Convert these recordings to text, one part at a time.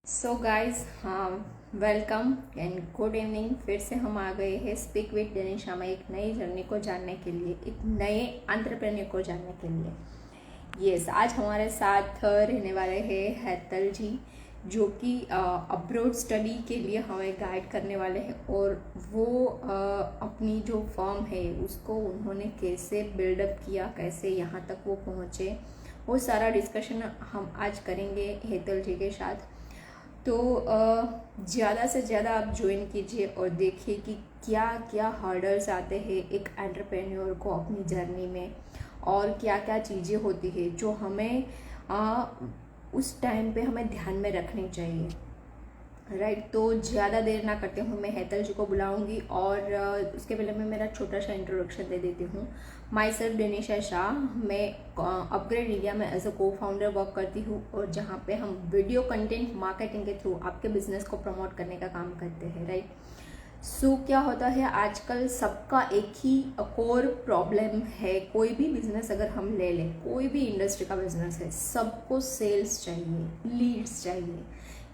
So guys हाँ, welcome and good evening. फिर से हम आ गए हैं स्पीक विद डेनिशा में एक नई जर्नी को जानने के लिए, एक नए एंटरप्रेन्योर को जानने के लिए। यस, आज हमारे साथ रहने वाले हैं हैतल जी, जो कि अब्रॉड स्टडी के लिए हमें गाइड करने वाले हैं। और वो अपनी जो फर्म है उसको उन्होंने कैसे बिल्डअप किया, कैसे यहाँ तक वो पहुँचे, वो सारा डिस्कशन हम आज करेंगे हैतल जी के साथ। तो ज़्यादा से ज़्यादा आप ज्वाइन कीजिए और देखिए कि क्या क्या हर्डल्स आते हैं एक एंटरप्रेन्योर को अपनी जर्नी में, और क्या क्या चीज़ें होती है जो हमें उस टाइम पे हमें ध्यान में रखनी चाहिए। राइट, तो ज़्यादा देर ना करते हुए मैं हैतल जी को बुलाऊंगी। और उसके पहले मैं मेरा छोटा सा इंट्रोडक्शन दे देती हूँ। Myself Denisha Shah. मैं अपग्रेड इंडिया में as a co founder work करती हूँ, और जहाँ पे हम वीडियो कंटेंट मार्केटिंग के थ्रू आपके बिजनेस को प्रमोट करने का काम करते हैं। राइट, सो क्या होता है आजकल सबका एक ही कोर प्रॉब्लम है। कोई भी बिजनेस अगर हम ले लें, कोई भी इंडस्ट्री का बिजनेस है, सबको सेल्स चाहिए, लीड्स चाहिए।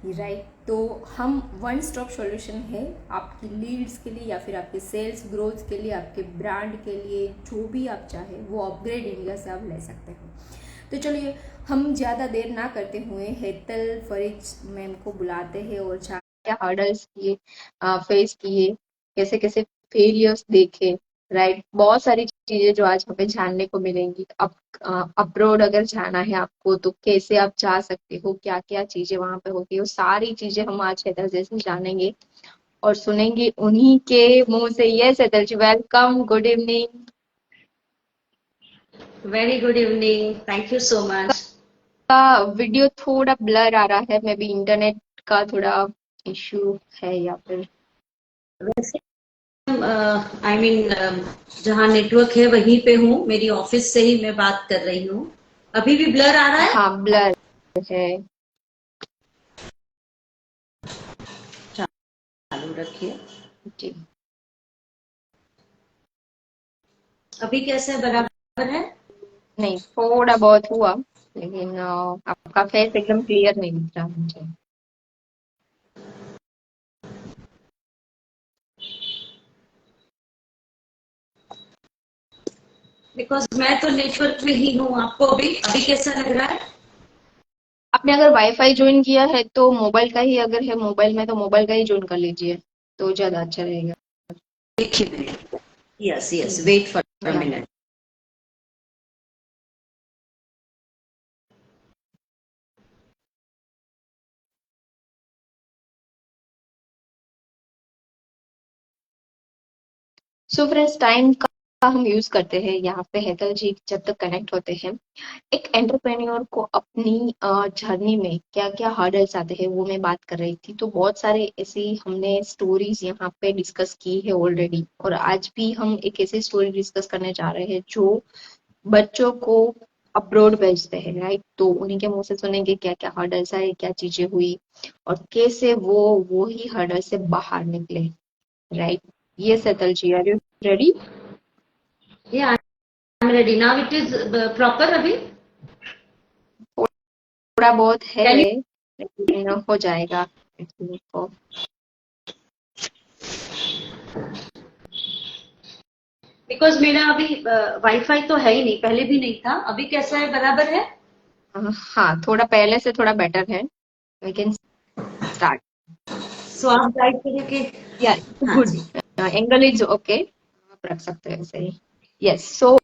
राइट, तो हम वन स्टॉप सॉल्यूशन है आपकी लीड्स के लिए, या फिर आपके सेल्स ग्रोथ के लिए, आपके ब्रांड के लिए, जो भी आप चाहे वो अपग्रेड इंडिया से आप ले सकते हो। तो चलिए, हम ज़्यादा देर ना करते हुए हैतल फरीज मैम को बुलाते हैं और क्या हर्डल्स किए, फेस किए, कैसे कैसे फेलियर्स देखे। राइट, बहुत सारी चीजें जो आज हमें जानने को मिलेंगी। अब अब्रॉड अगर जाना है आपको तो कैसे आप जा सकते हो, क्या क्या चीजें वहां पे होती है, वो सारी चीजें हम आज हैदर जैसे जानेंगे और सुनेंगे उन्हीं के मुंह से। Yes Haider ji, welcome, good evening. Very good evening. Thank you so much. का वीडियो थोड़ा ब्लर आ रहा है, मे बी इंटरनेट का थोड़ा इश्यू है या फिर। वैसे आई मीन जहाँ नेटवर्क है वहीं पे हूँ, मेरी ऑफिस से ही मैं बात कर रही हूँ। अभी भी ब्लर आ रहा है? हाँ, ब्लर है। चालू रखिए। जी, अभी कैसे है, बराबर है? नहीं थोड़ा बहुत हुआ, लेकिन आपका फेस एकदम क्लियर नहीं दिख रहा मुझे। बिकॉज मैं तो नेटवर्क में ही हूँ। आपको अभी अभी कैसा लग रहा है? आपने अगर वाईफाई ज्वाइन किया है तो मोबाइल का ही, अगर है मोबाइल में तो मोबाइल का ही ज्वाइन कर लीजिए तो ज्यादा अच्छा रहेगा। एक ही मिनट। यस यस, जी, वेट फॉर अ या मिनट। सो फ्रेंड्स, टाइम का हम यूज करते हैं यहाँ पे। हेतल जी जब तक कनेक्ट होते हैं, एक एंटरप्रेन्योर को अपनी जर्नी में क्या क्या हर्डल्स आते हैं वो मैं बात कर रही थी। तो बहुत सारे ऐसी हमने स्टोरीज यहाँ पे डिस्कस की है ऑलरेडी, और आज भी हम एक ऐसी स्टोरी डिस्कस करने जा रहे हैं जो बच्चों को अब्रॉड भेजते हैं। राइट, तो उन्हीं के मुंह से सुनेंगे क्या क्या हर्डल्स आए, क्या चीजें हुई, और कैसे वो ही हर्डल से बाहर निकले। राइट, ये सेतल जी, आर यू रेडी? या I am ready now. It is proper अभी? थोड़ा बहुत है, कैन लेकिन हो जाएगा। बिकॉज मेरा अभी वाईफाई तो है ही नहीं, पहले भी नहीं था। अभी कैसा है, बराबर है? हाँ, थोड़ा पहले से थोड़ा बेटर है। We can start. सो आप गाइड करें कि? या, हाँ गुड, जी। एंगल इज ओके, आप रख सकते हैं सही। यस, सो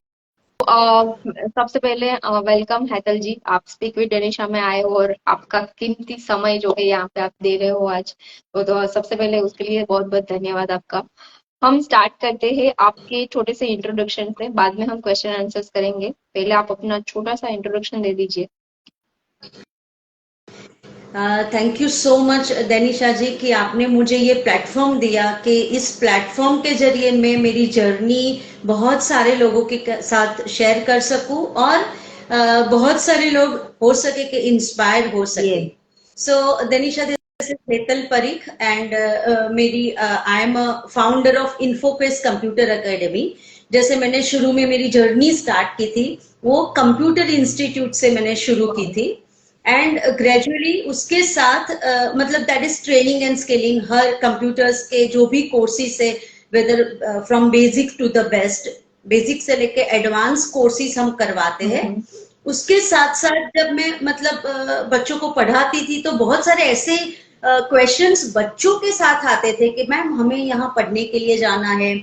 सबसे पहले वेलकम हैतल जी, आप स्पीक विद डनिशा में आए और आपका कीमती समय जो है यहाँ पे आप दे रहे हो आज, तो सबसे पहले उसके लिए बहुत बहुत धन्यवाद आपका। हम स्टार्ट करते हैं आपके छोटे से इंट्रोडक्शन से, बाद में हम क्वेश्चन आंसर्स करेंगे। पहले आप अपना छोटा सा इंट्रोडक्शन दे दीजिए। थैंक यू सो मच दैनिशा जी कि आपने मुझे ये प्लेटफॉर्म दिया कि इस प्लेटफॉर्म के जरिए मैं मेरी जर्नी बहुत सारे लोगों के साथ शेयर कर सकूं, और बहुत सारे लोग हो सके कि इंस्पायर हो ये सके। So Denisha, this is Hetal Parikh and मेरी I am a founder of Infopace computer academy. जैसे मैंने शुरू में मेरी जर्नी स्टार्ट की थी, वो कंप्यूटर इंस्टीट्यूट से मैंने शुरू की थी। एंड ग्रेजुअली उसके साथ मतलब that is training and skilling, हर कंप्यूटर्स के जो भी कोर्सेज है, whether from basic to the best, basic से लेके एडवांस कोर्सेज हम करवाते हैं। उसके साथ साथ जब मैं मतलब बच्चों को पढ़ाती थी तो बहुत सारे ऐसे क्वेश्चंस बच्चों के साथ आते थे कि मैम हमें यहाँ पढ़ने के लिए जाना है,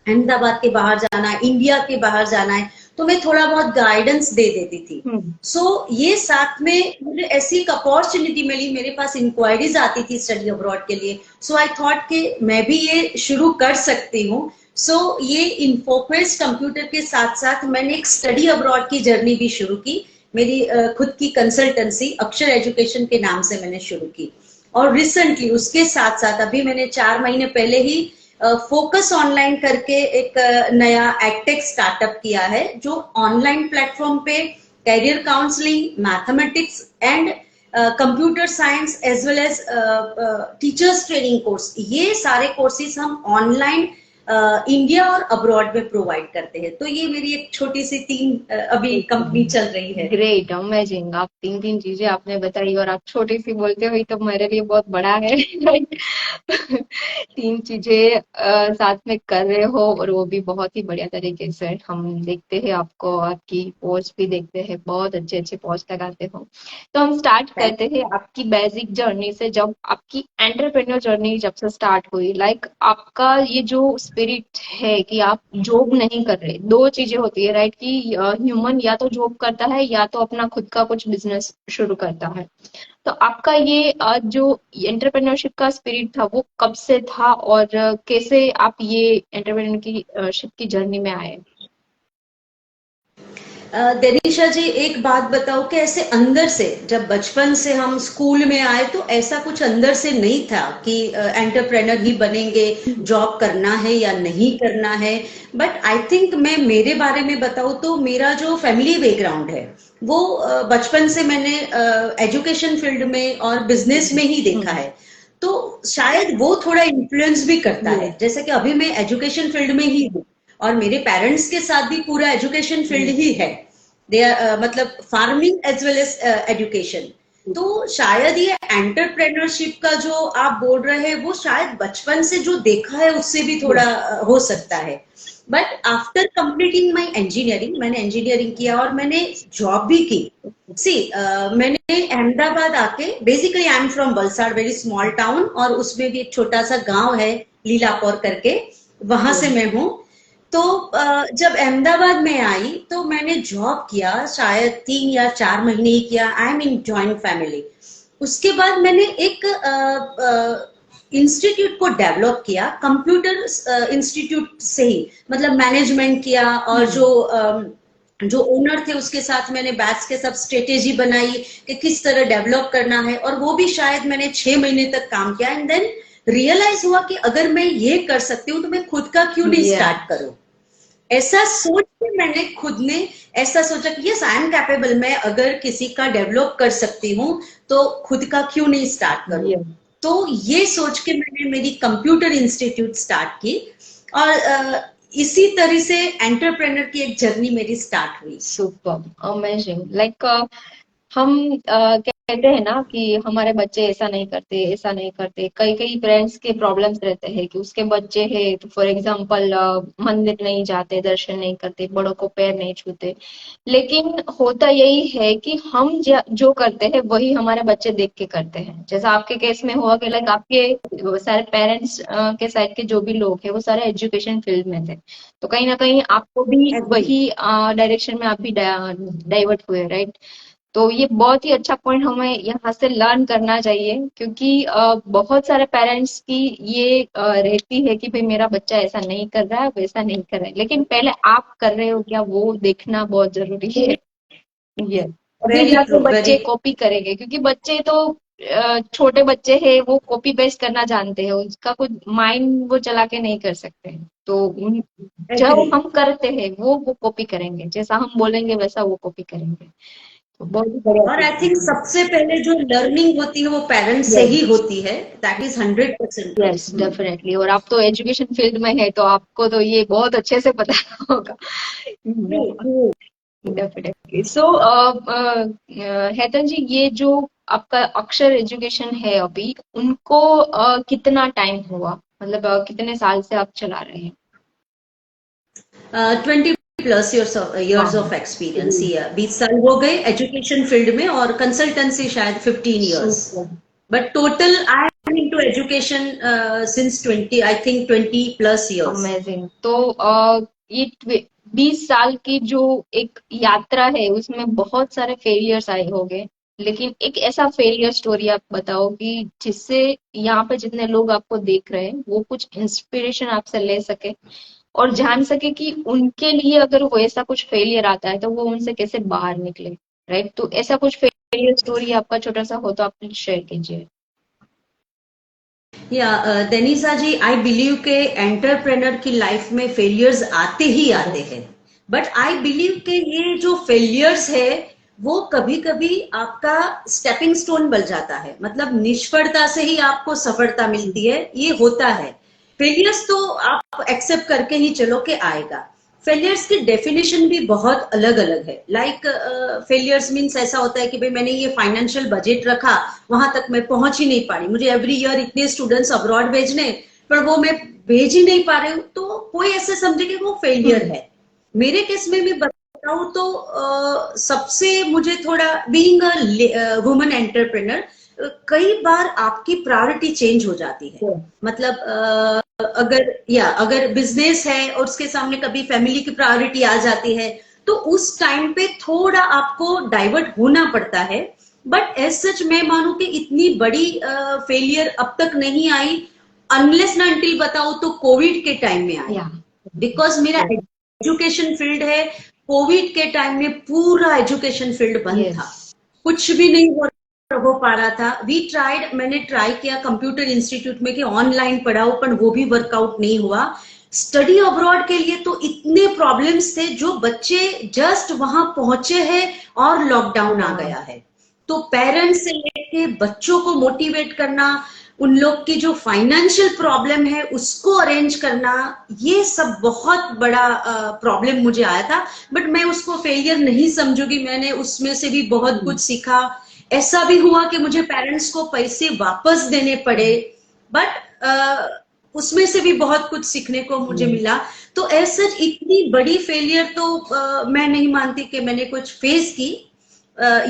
अहमदाबाद के बाहर जाना है, इंडिया के बाहर जाना है, तो मैं थोड़ा बहुत गाइडेंस दे देती थी। सो ये साथ में मुझे ऐसी एक अपॉर्चुनिटी मिली, मेरे पास इंक्वायरीज आती थी स्टडी अब्रॉड के लिए, सो आई थॉट कि मैं भी ये शुरू कर सकती हूँ। सो ये इन्फोक्वेस्ट कंप्यूटर के साथ साथ मैंने एक स्टडी अब्रॉड की जर्नी भी शुरू की। मेरी खुद की कंसल्टेंसी अक्षर एजुकेशन के नाम से मैंने शुरू की, और रिसेंटली उसके साथ साथ अभी मैंने 4 महीने पहले ही फोकस ऑनलाइन करके एक नया एडटेक स्टार्टअप किया है, जो ऑनलाइन प्लेटफॉर्म पे career counselling, mathematics and computer science as well as teachers training course, ये सारे कोर्सेज हम ऑनलाइन इंडिया और अब्रॉड में प्रोवाइड करते हैं। तो ये मेरी एक छोटी सी अभी कंपनी चल रही है। Great, amazing. आप तीन तीन चीजें आपने बताई और आप छोटी सी बोलते हुए तो मेरे लिए बहुत बड़ा है। तीन चीजें साथ में कर रहे हो और वो भी बहुत ही बढ़िया तरीके से। हम देखते हैं आपको, आपकी पोस्ट भी देखते हैं, बहुत अच्छे अच्छे पोस्ट लगाते हो। तो हम स्टार्ट करते हैं आपकी बेसिक जर्नी से, जब आपकी एंटरप्रेन्योर जर्नी जब से स्टार्ट हुई। लाइक आपका ये जो स्पिरिट है कि आप जॉब नहीं कर रहे, दो चीजें होती है राइट, कि ह्यूमन या तो जॉब करता है या तो अपना खुद का कुछ बिजनेस शुरू करता है। तो आपका ये जो एंटरप्रेन्योरशिप का स्पिरिट था वो कब से था, और कैसे आप ये एंटरप्रेन्योर की शिप की जर्नी में आए? देनिशा जी, एक बात बताओ कि ऐसे अंदर से जब बचपन से हम स्कूल में आए तो ऐसा कुछ अंदर से नहीं था कि एंटरप्रेनर ही बनेंगे, जॉब करना है या नहीं करना है। बट आई थिंक मैं मेरे बारे में बताऊं तो मेरा जो फैमिली बैकग्राउंड है वो बचपन से मैंने एजुकेशन फील्ड में और बिजनेस में ही देखा है, तो शायद वो थोड़ा इन्फ्लुएंस भी करता है। जैसे कि अभी मैं एजुकेशन फील्ड में ही हूँ और मेरे पेरेंट्स के साथ भी पूरा एजुकेशन फील्ड ही है, दे आर मतलब farming as well as education. तो शायद ये एंटरप्रेन्योरशिप का जो आप बोल रहे हैं वो शायद बचपन से जो देखा है उससे भी थोड़ा हो सकता है। But after completing my engineering, मैंने इंजीनियरिंग किया और मैंने जॉब भी की। सी मैंने अहमदाबाद आके, basically I am from Valsad, very small town, और उसमें भी एक छोटा सा गांव है लीलापुर करके, वहां से मैं हूँ। तो जब अहमदाबाद में आई तो मैंने जॉब किया, शायद 3 या 4 महीने ही किया। I am in joint family. उसके बाद मैंने एक इंस्टीट्यूट को डेवलप किया, कंप्यूटर इंस्टीट्यूट से ही, मतलब मैनेजमेंट किया, और जो ओनर थे उसके साथ मैंने बैच के सब स्ट्रेटेजी बनाई कि किस तरह डेवलप करना है, और वो भी शायद मैंने 6 महीने तक काम किया। एंड देन रियलाइज हुआ कि अगर मैं ये कर सकती हूँ तो मैं खुद का क्यों नहीं स्टार्ट करूं। ऐसा सोच के मैंने खुद ने ऐसा सोचा कि यस आई एम कैपेबल, मैं अगर किसी का डेवलप कर सकती हूँ तो खुद का क्यों नहीं स्टार्ट करूं। तो ये सोच के मैंने मेरी कंप्यूटर इंस्टीट्यूट स्टार्ट की, और इसी तरह से एंटरप्रेन्योर की एक जर्नी मेरी स्टार्ट हुई। Super, amazing. लाइक हम कहते हैं ना कि हमारे बच्चे ऐसा नहीं करते, ऐसा नहीं करते। कई कई पेरेंट्स के प्रॉब्लम्स रहते हैं कि उसके बच्चे हैं तो फॉर एग्जांपल मंदिर नहीं जाते, दर्शन नहीं करते, बड़ों को पैर नहीं छूते। लेकिन होता यही है कि हम जो करते हैं वही हमारे बच्चे देख के करते हैं। जैसा आपके केस में हुआ कि लाइक आपके सारे पेरेंट्स के साइड के जो भी लोग हैं वो सारे एजुकेशन फील्ड में थे, तो कहीं ना कहीं आपको भी वही डायरेक्शन में आप भी डाइवर्ट हुए, राइट? तो ये बहुत ही अच्छा पॉइंट हमें यहाँ से लर्न करना चाहिए, क्योंकि बहुत सारे पेरेंट्स की ये रहती है कि भाई मेरा बच्चा ऐसा नहीं कर रहा है, वैसा नहीं कर रहा है, लेकिन पहले आप कर रहे हो क्या वो देखना बहुत जरूरी है। ये अभी जाके बच्चे कॉपी करेंगे, क्योंकि बच्चे तो छोटे बच्चे हैं, वो कॉपी पेस्ट करना जानते हैं, उसका कुछ माइंड वो चला के नहीं कर सकते हैं। तो जब हम करते हैं वो कॉपी करेंगे, जैसा हम बोलेंगे वैसा वो कॉपी करेंगे। और आई थिंक सबसे पहले जो लर्निंग होती है वो पेरेंट्स से ही होती है, दैट इज 100%। Yes, definitely. और आप तो एजुकेशन फील्ड में है तो आपको तो ये बहुत अच्छे से पता होगा। डेफिनेटली। सो हेतल जी, ये जो आपका अक्षर एजुकेशन है अभी, उनको कितना टाइम हुआ, मतलब कितने साल से आप चला रहे हैं? 20+ years वाह, ऑफ एक्सपीरियंस, ये 20 साल हो गए एजुकेशन फील्ड में, और कंसल्टेंसी शायद 15 years. Super, But total, I am into education since 20 years. Amazing. तो ये 20 साल की जो एक यात्रा है, उसमें बहुत सारे फेलियर्स आए होंगे, लेकिन एक ऐसा फेलियर स्टोरी आप बताओ कि जिससे यहाँ पे जितने लोग आपको देख रहे हैं वो कुछ इंस्पिरेशन आपसे ले सके और जान सके कि उनके लिए अगर वो ऐसा कुछ फेलियर आता है तो वो उनसे कैसे बाहर निकले। राइट, तो ऐसा कुछ फेलियर स्टोरी आपका छोटा सा हो तो आप प्लीज शेयर कीजिए। या देनिसा जी, आई बिलीव के एंटरप्रेनर की लाइफ में फेलियर्स आते ही आते हैं, बट आई बिलीव के ये जो फेलियर्स है वो कभी कभी आपका स्टेपिंग स्टोन बन जाता है, मतलब निष्फलता से ही आपको सफलता मिलती है, ये होता है। फेलियर्स तो आप एक्सेप्ट करके ही चलो कि आएगा। फेलियर्स की डेफिनेशन भी बहुत अलग अलग है। लाइक फेलियर्स मीन्स ऐसा होता है कि भाई मैंने ये फाइनेंशियल बजट रखा, वहां तक मैं पहुंच ही नहीं पा रही, मुझे एवरी ईयर इतने स्टूडेंट्स अब्रॉड भेजने, पर वो मैं भेज ही नहीं पा रही हूँ, तो कोई ऐसे समझे कि वो फेलियर हम्म। है। मेरे केस में भी बताऊं तो सबसे मुझे थोड़ा, बीइंग अ वुमन एंटरप्रेनर, कई बार आपकी प्रायोरिटी चेंज हो जाती है। मतलब अगर बिजनेस है और उसके सामने कभी फैमिली की प्रायोरिटी आ जाती है, तो उस टाइम पे थोड़ा आपको डाइवर्ट होना पड़ता है। बट एज सच मैं मानूं कि इतनी बड़ी फेलियर अब तक नहीं आई, अनलेस ना अनटिल बताओ तो कोविड के टाइम में आई। या बिकॉज मेरा एजुकेशन फील्ड है, कोविड के टाइम में पूरा एजुकेशन फील्ड बंद यस, था, कुछ भी नहीं हो पा रहा था। वी ट्राइड, मैंने ट्राई किया कंप्यूटर इंस्टीट्यूट में कि ऑनलाइन पढ़ाओ, पर वो भी वर्कआउट नहीं हुआ। स्टडी अब्रॉड के लिए तो इतने प्रॉब्लम्स थे, जो बच्चे जस्ट वहां पहुंचे हैं और लॉकडाउन आ गया है, तो पेरेंट्स से लेके बच्चों को मोटिवेट करना, उन लोग की जो फाइनेंशियल प्रॉब्लम है उसको अरेंज करना, ये सब बहुत बड़ा प्रॉब्लम मुझे आया था। बट मैं उसको फेलियर नहीं समझूंगी, मैंने उसमें से भी बहुत कुछ सीखा। ऐसा भी हुआ कि मुझे पेरेंट्स को पैसे वापस देने पड़े, बट उसमें से भी बहुत कुछ सीखने को मुझे मिला। तो ऐसा इतनी बड़ी फेलियर तो मैं नहीं मानती कि मैंने कुछ फेस की।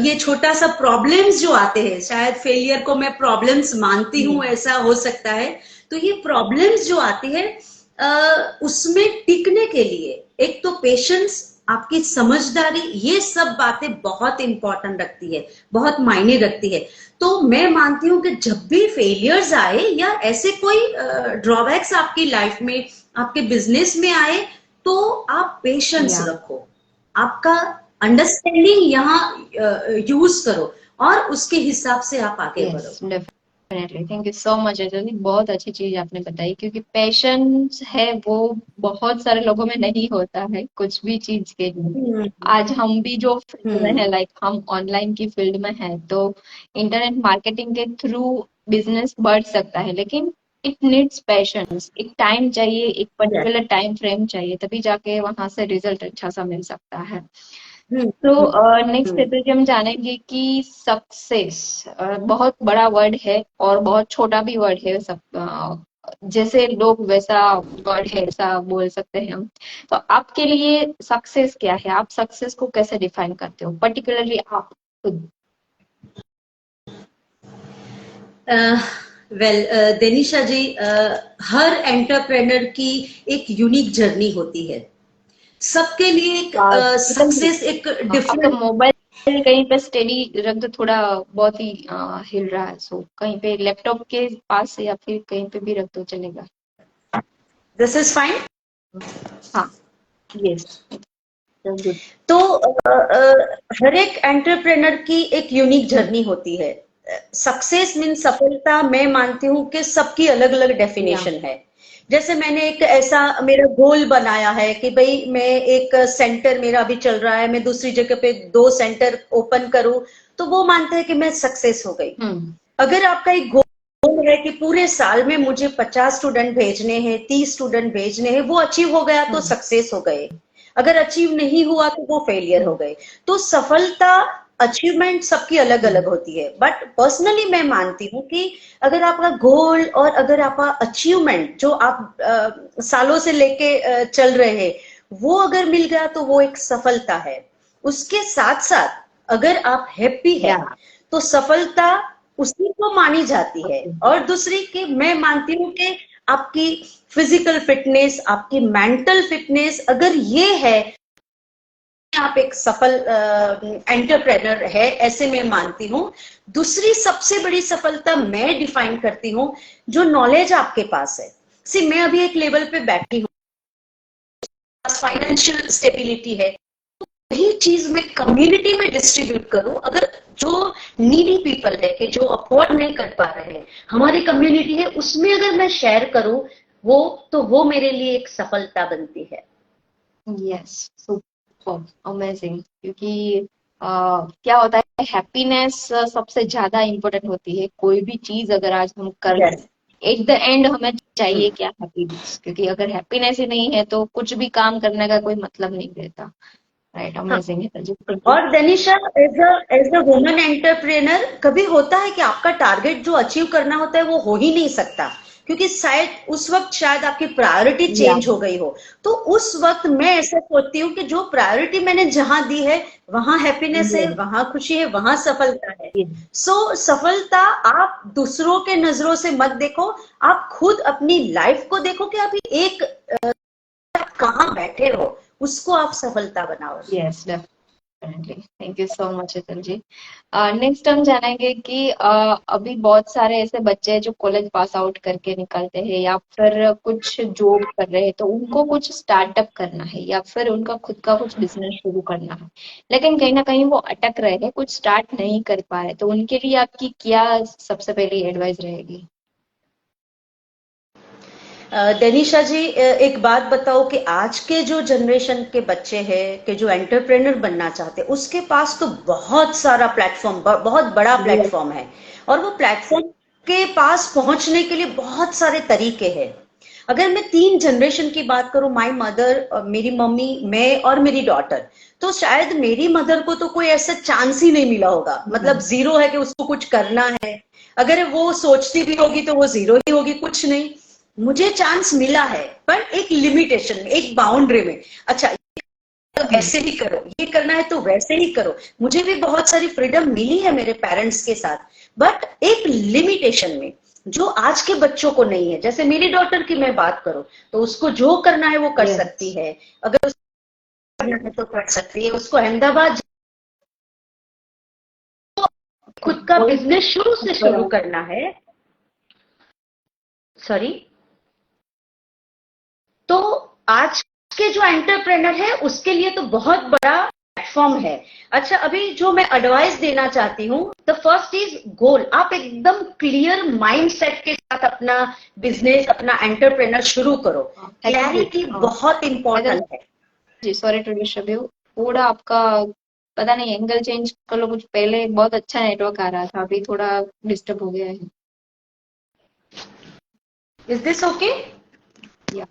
ये छोटा सा प्रॉब्लम्स जो आते हैं, शायद फेलियर को मैं प्रॉब्लम्स मानती हूँ, ऐसा हो सकता है। तो ये प्रॉब्लम्स जो आती है, उसमें टिकने के लिए एक तो पेशेंस, आपकी समझदारी, ये सब बातें बहुत इंपॉर्टेंट रखती है, बहुत मायने रखती है। तो मैं मानती हूँ कि जब भी फेलियर्स आए या ऐसे कोई ड्रॉबैक्स आपकी लाइफ में, आपके बिजनेस में आए, तो आप पेशेंस या रखो, आपका अंडरस्टैंडिंग यहाँ यूज करो, और उसके हिसाब से आप आगे बढ़ो। Yes, definitely. Thank you so much Ajay ji, बहुत अच्छी चीज आपने बताई, क्योंकि पेशेंस है वो बहुत सारे लोगों में नहीं होता है कुछ भी चीज के लिए। हम्म। आज हम भी जो फील्ड में हम्म। है, लाइक हम ऑनलाइन की फील्ड में है, तो इंटरनेट मार्केटिंग के थ्रू बिजनेस बढ़ सकता है, लेकिन इट नीड्स पेशेंस, एक टाइम चाहिए, एक Yes. पर्टिकुलर टाइम फ्रेम चाहिए, तभी जाके वहां से रिजल्ट अच्छा सा मिल सकता है। हम्म। तो हम्म। नेक्स्ट हम्म। पेपर पे हम जानेंगे कि सक्सेस बहुत बड़ा वर्ड है और बहुत छोटा भी वर्ड है, सब जैसे लोग वैसा वर्ड है, ऐसा बोल सकते हैं हम। तो आपके लिए सक्सेस क्या है, आप सक्सेस को कैसे डिफाइन करते हो, पर्टिकुलरली आप खुद? वेल देनिशा जी, हर एंटरप्रेनर की एक यूनिक जर्नी होती है, सबके लिए एक प्रीतम जी, सक्सेस एक आपका डिफरेंट। मोबाइल कहीं पे स्टेडी रख दो, थोड़ा बहुत ही हिल रहा है, सो कहीं पे लैपटॉप के पास या फिर कहीं पे भी रख दो, चलेगा। This is fine. हाँ, यस, गुड। तो हर एक एंटरप्रेनर की एक यूनिक जर्नी होती है। सक्सेस मीन सफलता, मैं मानती हूँ कि सबकी अलग अलग या डेफिनेशन है। जैसे मैंने एक ऐसा मेरा गोल बनाया है कि भाई मैं एक सेंटर मेरा अभी चल रहा है, मैं दूसरी जगह पे 2 सेंटर ओपन करूं, तो वो मानते हैं कि मैं सक्सेस हो गई। हम्म, अगर आपका एक गोल है कि पूरे साल में मुझे 50 स्टूडेंट भेजने हैं, 30 स्टूडेंट भेजने हैं, वो अचीव हो गया तो हम्म, सक्सेस हो गए। अगर अचीव नहीं हुआ तो वो फेलियर हो गए। तो सफलता, अचीवमेंट सबकी अलग अलग होती है, बट पर्सनली मैं मानती हूँ कि अगर आपका गोल और अगर आपका अचीवमेंट जो आप सालों से लेके चल रहे हैं वो अगर मिल गया तो वो एक सफलता है। उसके साथ साथ अगर आप हैप्पी है या तो सफलता उसी को मानी जाती है। और दूसरी कि मैं मानती हूँ कि आपकी फिजिकल फिटनेस, आपकी मेंटल फिटनेस अगर ये है, आप एक सफल एंटरप्रेनर है, ऐसे मैं मानती हूँ। दूसरी सबसे बड़ी सफलता मैं डिफाइन करती हूँ जो नॉलेज आपके पास है। सी मैं अभी एक लेवल पे बैठी हूँ, फाइनेंशियल स्टेबिलिटी है, वही चीज मैं कम्युनिटी में डिस्ट्रीब्यूट करूं। अगर जो नीडी पीपल है कि जो अफोर्ड नहीं कर पा रहे हैं, हमारी कम्युनिटी है उसमें अगर मैं शेयर करूं वो, तो वो मेरे लिए एक सफलता बनती है। Yes, super amazing. क्योंकि क्या होता है, हैप्पीनेस सबसे ज्यादा इम्पोर्टेंट होती है। कोई भी चीज अगर आज हम कर यस। लें, एट द एंड हमें चाहिए क्या, हैप्पीनेस। क्योंकि अगर हैप्पीनेस ही नहीं है तो कुछ भी काम करने का कोई मतलब नहीं रहता। राइट, हाँ, अमेजिंग है जी, थैंक यू। और Danisha, as a woman entrepreneur कभी होता है कि आपका टारगेट जो अचीव करना होता है वो हो ही नहीं सकता, क्योंकि शायद उस वक्त शायद आपकी प्रायोरिटी या चेंज हो गई हो। तो उस वक्त मैं ऐसा सोचती हूँ कि जो प्रायोरिटी मैंने जहां दी है वहां हैप्पीनेस है, वहां खुशी है, वहां सफलता है। सो सफलता आप दूसरों के नजरों से मत देखो, आप खुद अपनी लाइफ को देखो कि अभी एक आप कहाँ बैठे हो, उसको आप सफलता बनाओ। Yes, definitely, thank you so much Atul ji. Next हम जानेंगे कि अभी बहुत सारे ऐसे बच्चे हैं जो कॉलेज पास आउट करके निकलते हैं या फिर कुछ जॉब कर रहे हैं, तो उनको कुछ स्टार्टअप करना है या फिर उनका खुद का कुछ बिजनेस शुरू करना है, लेकिन कहीं ना कहीं वो अटक रहे हैं, कुछ स्टार्ट नहीं कर पा रहे, तो उनके लिए आपकी क्या सबसे पहली एडवाइस रहेगी? दनिशा जी, एक बात बताओ कि आज के जो जनरेशन के बच्चे हैं कि जो एंटरप्रेन्योर बनना चाहते हैं, उसके पास तो बहुत सारा प्लेटफॉर्म, बहुत बड़ा यस, प्लेटफॉर्म है। और वो प्लेटफॉर्म के पास पहुंचने के लिए बहुत सारे तरीके हैं। अगर मैं 3 जनरेशन की बात करूं, माय मदर, मेरी मम्मी, मैं और मेरी डॉटर, तो शायद मेरी मदर को तो कोई ऐसा चांस ही नहीं मिला होगा, मतलब जीरो है कि उसको कुछ करना है। अगर वो सोचती भी होगी तो वो जीरो ही होगी, कुछ नहीं। मुझे चांस मिला है, पर एक लिमिटेशन में, एक बाउंड्री में। अच्छा, तो ऐसे ही करो, ये करना है तो वैसे ही करो। मुझे भी बहुत सारी फ्रीडम मिली है मेरे पेरेंट्स के साथ, बट एक लिमिटेशन में, जो आज के बच्चों को नहीं है। जैसे मेरी डॉटर की मैं बात करूं तो उसको जो करना है वो कर सकती यस, है, अगर उसको करना है तो कर सकती है। उसको अहमदाबाद खुद का बिजनेस शुरू से शुरू करना है, सॉरी, तो आज के जो एंटरप्रेनर है उसके लिए तो बहुत बड़ा प्लेटफॉर्म है। अच्छा, अभी जो मैं एडवाइस देना चाहती हूँ, द फर्स्ट इज गोल। आप एकदम क्लियर माइंड सेट के साथ अपना बिजनेस, अपना एंटरप्रेनर शुरू करो। क्लैरिटी बहुत इंपॉर्टेंट है। जी, सॉरी टू डिस्टर्ब यू। थोड़ा आपका पता नहीं, एंगल चेंज कर लो कुछ। पहले बहुत अच्छा नेटवर्क आ रहा था, अभी थोड़ा डिस्टर्ब हो गया है। Is this okay? या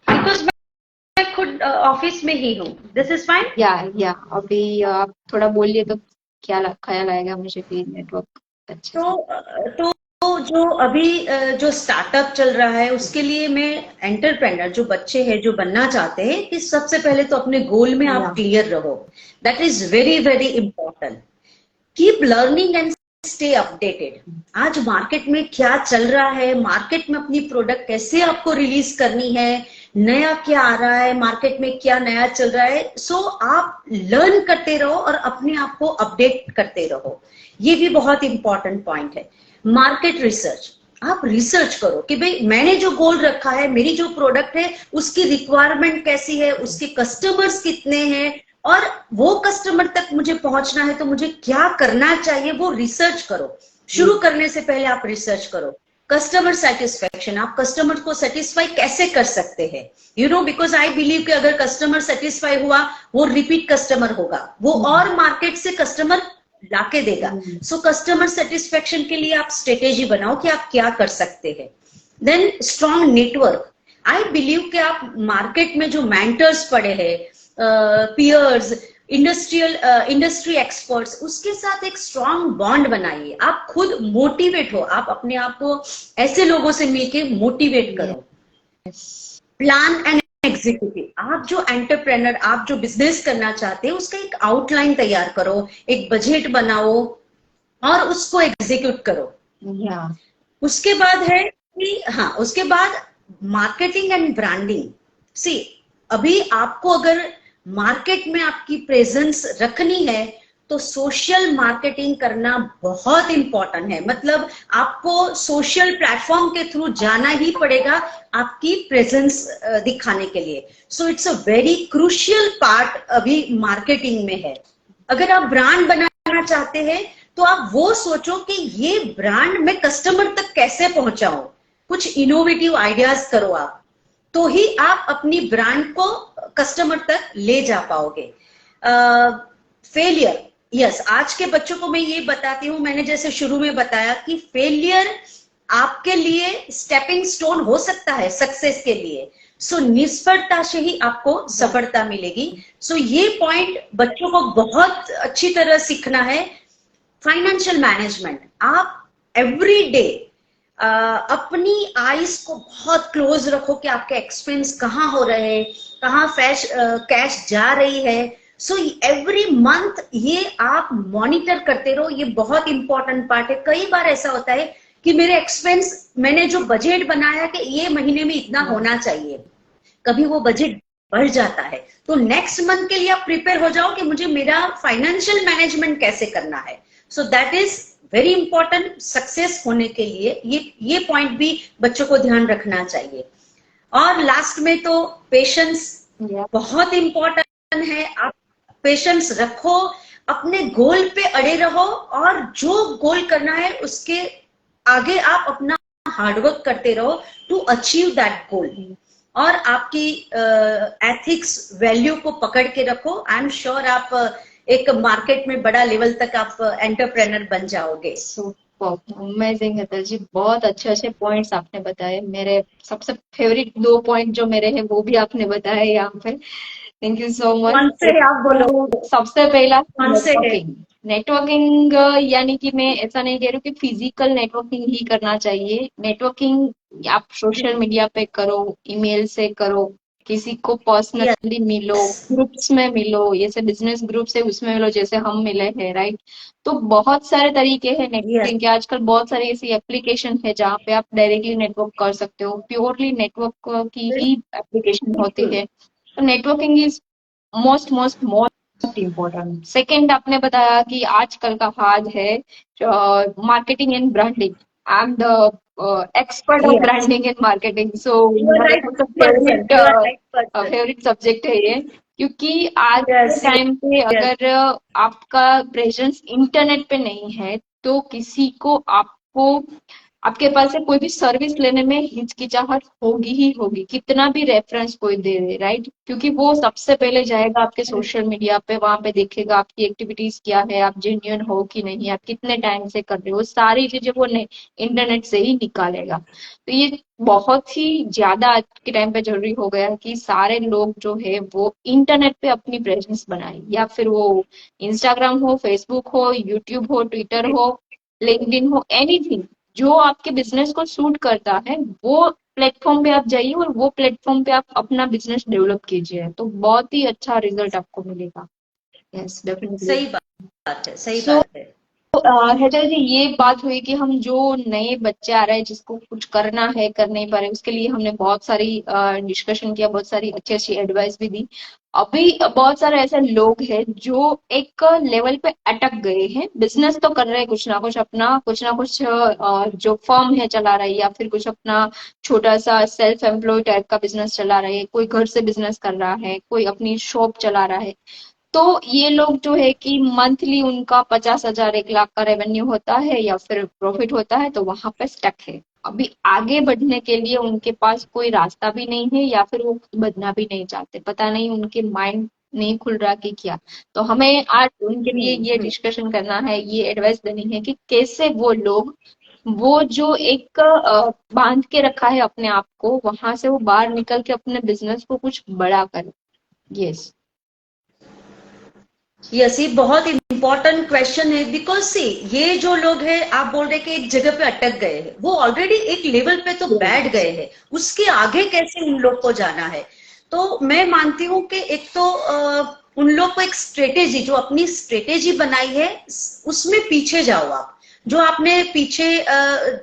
बिकॉज मैं खुद ऑफिस में ही हूँ। This is fine. या अभी आप थोड़ा बोलिए तो क्या ख्याल आएगा मुझे कि नेटवर्क अच्छे से। तो जो अभी जो स्टार्टअप चल रहा है उसके लिए मैं एंटरप्रेनर जो बच्चे हैं जो बनना चाहते हैं, कि सबसे पहले तो अपने गोल में आप या क्लियर रहो। That is very very important. Keep learning and stay updated. आज मार्केट में क्या चल रहा है, मार्केट में अपनी प्रोडक्ट कैसे आपको रिलीज करनी है, नया क्या आ रहा है मार्केट में, क्या नया चल रहा है। सो आप लर्न करते रहो और अपने आप को अपडेट करते रहो। ये भी बहुत इंपॉर्टेंट पॉइंट है। मार्केट रिसर्च, आप रिसर्च करो कि भाई मैंने जो गोल रखा है, मेरी जो प्रोडक्ट है उसकी रिक्वायरमेंट कैसी है, उसके कस्टमर्स कितने हैं, और वो कस्टमर तक मुझे पहुंचना है तो मुझे क्या करना चाहिए, वो रिसर्च करो। शुरू करने से पहले आप रिसर्च करो। कस्टमर सेटिस्फेक्शन, आप कस्टमर को सेटिस्फाई कैसे कर सकते हैं, you know, because I believe कि अगर कस्टमर सेटिस्फाई हुआ वो रिपीट कस्टमर होगा, वो और मार्केट से कस्टमर लाके देगा। सो कस्टमर सेटिस्फेक्शन के लिए आप स्ट्रेटेजी बनाओ कि आप क्या कर सकते हैं। Then strong network, I believe कि आप मार्केट में जो मेंटर्स पड़े हैं, पियर्स, इंडस्ट्री एक्सपर्ट्स, उसके साथ एक स्ट्रांग बॉन्ड बनाइए। आप खुद मोटिवेट हो, आप अपने आप को ऐसे लोगों से मिलके मोटिवेट करो। प्लान एंड एग्जीक्यूटिव, आप जो एंटरप्रेनर, आप जो बिजनेस करना चाहते हैं उसका एक आउटलाइन तैयार करो, एक बजट बनाओ और उसको एग्जीक्यूट करो। या उसके बाद है कि हाँ, उसके बाद मार्केटिंग एंड ब्रांडिंग। सी, अभी आपको अगर मार्केट में आपकी प्रेजेंस रखनी है तो सोशल मार्केटिंग करना बहुत इंपॉर्टेंट है। मतलब आपको सोशल प्लेटफॉर्म के थ्रू जाना ही पड़ेगा आपकी प्रेजेंस दिखाने के लिए। So it's a very crucial part अभी मार्केटिंग में है। अगर आप ब्रांड बनाना चाहते हैं तो आप वो सोचो कि ये ब्रांड मैं कस्टमर तक कैसे पहुंचाऊं, कुछ इनोवेटिव आइडियाज करो आप, तो ही आप अपनी ब्रांड को कस्टमर तक ले जा पाओगे। फेलियर, यस, आज के बच्चों को मैं ये बताती हूँ, मैंने जैसे शुरू में बताया कि फेलियर आपके लिए स्टेपिंग स्टोन हो सकता है सक्सेस के लिए। सो निष्फलता से ही आपको सफलता मिलेगी। सो ये पॉइंट बच्चों को बहुत अच्छी तरह सीखना है। फाइनेंशियल मैनेजमेंट, आप एवरी डे अपनी आईज को बहुत क्लोज रखो कि आपके एक्सपेंस कहाँ हो रहे हैं, कहाँ कैश जा रही है। सो एवरी मंथ ये आप मॉनिटर करते रहो, ये बहुत इंपॉर्टेंट पार्ट है। कई बार ऐसा होता है कि मेरे एक्सपेंस, मैंने जो बजट बनाया कि ये महीने में इतना होना चाहिए, कभी वो बजट बढ़ जाता है, तो नेक्स्ट मंथ के लिए आप प्रिपेयर हो जाओ कि मुझे मेरा फाइनेंशियल मैनेजमेंट कैसे करना है। So that is very important success होने के लिए। ये पॉइंट भी बच्चों को ध्यान रखना चाहिए। और लास्ट में तो पेशेंस बहुत इंपॉर्टेंट है। आप पेशेंस रखो, अपने गोल पे अड़े रहो और जो गोल करना है उसके आगे आप अपना हार्डवर्क करते रहो टू अचीव दैट गोल। और आपकी एथिक्स वैल्यू को पकड़ के रखो। आई एम श्योर आप एक मार्केट में बड़ा लेवल तक आप एंटरप्रेनर बन जाओगे। अमेजिंग हेतल जी, बहुत अच्छे अच्छे पॉइंट्स आपने बताए। मेरे सबसे फेवरेट 2 पॉइंट जो मेरे हैं वो भी आपने बताए यहाँ पे। Thank you so much. कौन से आप बोलो? तो सबसे पहला कौन से है? नेटवर्किंग। नेटवर्किंग यानी कि मैं ऐसा नहीं कह रही हूँ कि फिजिकल नेटवर्किंग ही करना चाहिए। नेटवर्किंग आप सोशल मीडिया पे करो, ईमेल से करो, किसी को पर्सनली मिलो, ग्रुप्स में मिलो, जैसे बिजनेस ग्रुप्स है उसमें मिलो, जैसे हम मिले हैं, राइट। तो बहुत सारे तरीके हैं यस, नेटवर्किंग के। आजकल बहुत सारी ऐसी एप्लीकेशन है जहाँ पे आप डायरेक्टली नेटवर्क कर सकते हो, प्योरली नेटवर्क की ही एप्लीकेशन होती बिल्कुल। है। तो networking is most important. Second, आपने बताया कि आजकल का हाल है marketing and branding. I am the expert of yes, branding and marketing, so you are मेरा राइट सबसे person, favourite you are right person. Favourite subject है ये। क्योंकि आज के यस, टाइम पे यस, अगर आपका प्रेजेंस इंटरनेट पे नहीं है तो किसी को आपको आपके पास से कोई भी सर्विस लेने में हिचकिचाहट होगी ही होगी, कितना भी रेफरेंस कोई दे दे, राइट। क्योंकि वो सबसे पहले जाएगा आपके सोशल मीडिया पे, वहां पे देखेगा आपकी एक्टिविटीज क्या है, आप जेन्युइन हो कि नहीं, आप कितने टाइम से कर रहे हो, सारी चीजें वो इंटरनेट से ही निकालेगा। तो ये बहुत ही ज्यादा आज के टाइम पे जरूरी हो गया है कि सारे लोग जो है वो इंटरनेट पे अपनी प्रेजेंस बनाए, या फिर वो इंस्टाग्राम हो, फेसबुक हो, यूट्यूब हो, ट्विटर हो, लिंक्डइन हो, एनीथिंग जो आपके बिजनेस को सूट करता है वो प्लेटफॉर्म पे आप जाइए और वो प्लेटफॉर्म पे आप अपना बिजनेस डेवलप कीजिए, तो बहुत ही अच्छा रिजल्ट आपको मिलेगा। Yes, definitely. सही बात है, सही सो बात है। हेतल जी, ये बात हुई कि हम जो नए बच्चे आ रहे हैं जिसको कुछ करना है, कर नहीं पा रहे, उसके लिए हमने बहुत सारी डिस्कशन किया, बहुत सारी अच्छी अच्छी एडवाइस भी दी। अभी बहुत सारे ऐसे लोग हैं जो एक लेवल पे अटक गए हैं, बिजनेस तो कर रहे हैं कुछ ना कुछ अपना, कुछ ना कुछ जो फर्म है चला रही है, या फिर कुछ अपना छोटा सा सेल्फ एम्प्लॉय टाइप का बिजनेस चला रहे हैं, कोई घर से बिजनेस कर रहा है, कोई अपनी शॉप चला रहा है। तो ये लोग जो है कि मंथली उनका 50,000 1 लाख का रेवेन्यू होता है या फिर प्रॉफिट होता है, तो वहां पे स्टक है। अभी आगे बढ़ने के लिए उनके पास कोई रास्ता भी नहीं है, या फिर वो बढ़ना भी नहीं चाहते, पता नहीं उनके माइंड नहीं खुल रहा कि क्या। तो हमें आज उनके लिए ये हम्म। डिस्कशन करना है, ये एडवाइस देनी है कि कैसे वो लोग वो जो एक बांध के रखा है अपने आप को, वहां से वो बाहर निकल के अपने बिजनेस को कुछ बड़ा करे। यस। यस, ये बहुत इंपॉर्टेंट क्वेश्चन है, बिकॉज सी ये जो लोग हैं, आप बोल रहे कि एक जगह पे अटक गए हैं, वो ऑलरेडी एक लेवल पे तो बैठ गए हैं, उसके आगे कैसे उन लोग को जाना है। तो मैं मानती हूँ कि एक तो उन लोग को एक स्ट्रेटेजी, जो अपनी स्ट्रेटेजी बनाई है उसमें पीछे जाओ आप। जो आपने पीछे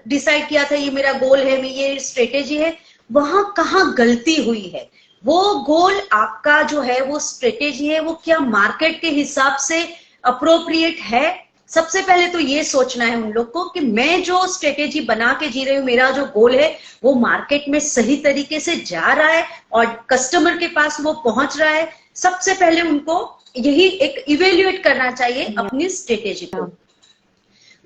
डिसाइड किया था ये मेरा गोल है, ये स्ट्रेटेजी है, वहां कहाँ गलती हुई है, वो गोल आपका जो है, वो स्ट्रेटेजी है, वो क्या मार्केट के हिसाब से अप्रोप्रिएट है। सबसे पहले तो ये सोचना है उन लोग को कि मैं जो स्ट्रेटेजी बना के जी रही हूँ, मेरा जो गोल है वो मार्केट में सही तरीके से जा रहा है और कस्टमर के पास वो पहुंच रहा है। सबसे पहले उनको यही एक इवेल्युएट करना चाहिए अपनी स्ट्रेटेजी को।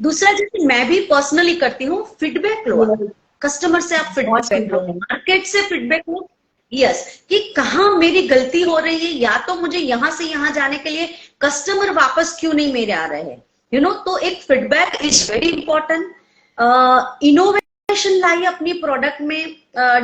दूसरा, जैसे मैं भी पर्सनली करती हूँ, फीडबैक लो आप। कस्टमर से आप फीडबैक लो, मार्केट से फीडबैक लो। यस, कि कहाँ मेरी गलती हो रही है, या तो मुझे यहां से यहां जाने के लिए कस्टमर वापस क्यों नहीं मेरे आ रहे हैं, यू नो। तो एक feedback is very important. Innovation लाई अपनी प्रोडक्ट में,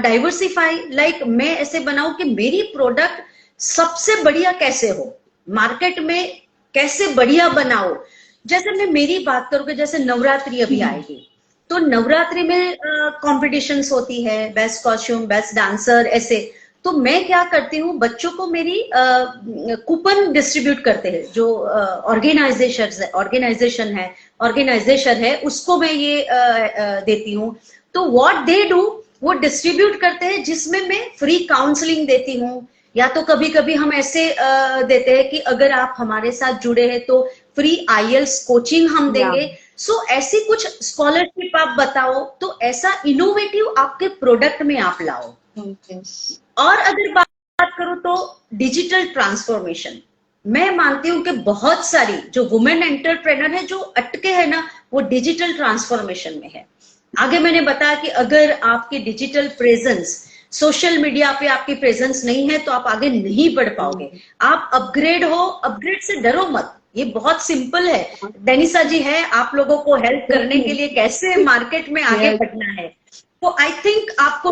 डाइवर्सिफाई, लाइक मैं ऐसे बनाऊं कि मेरी प्रोडक्ट सबसे बढ़िया कैसे हो, मार्केट में कैसे बढ़िया बनाओ। जैसे मैं मेरी बात करूँ कि जैसे नवरात्रि अभी आएगी, तो नवरात्रि में कॉम्पिटिशंस होती है, बेस्ट कॉस्ट्यूम, बेस्ट डांसर, ऐसे। तो मैं क्या करती हूँ, बच्चों को मेरी कूपन डिस्ट्रीब्यूट करते हैं, जो ऑर्गेनाइजेशन है उसको मैं ये देती हूँ। तो व्हाट दे डू, वो डिस्ट्रीब्यूट करते हैं, जिसमें मैं फ्री काउंसलिंग देती हूँ, या तो कभी कभी हम ऐसे देते हैं कि अगर आप हमारे साथ जुड़े हैं तो फ्री आईएल्स कोचिंग हम देंगे। सो ऐसी कुछ स्कॉलरशिप आप बताओ, तो ऐसा इनोवेटिव आपके प्रोडक्ट में आप लाओ। और अगर बात करूं तो डिजिटल ट्रांसफॉर्मेशन, मैं मानती हूं कि बहुत सारी जो वुमेन एंटरप्रेनर है जो अटके हैं ना, वो डिजिटल ट्रांसफॉर्मेशन में है। आगे मैंने बताया कि अगर आपकी डिजिटल प्रेजेंस, सोशल मीडिया पे आपकी प्रेजेंस नहीं है, तो आप आगे नहीं बढ़ पाओगे। आप अपग्रेड हो, अपग्रेड से डरो मत, ये बहुत सिंपल है। डेनिशा जी है आप लोगों को हेल्प करने के लिए कैसे मार्केट में आगे बढ़ना है। तो आई थिंक आपको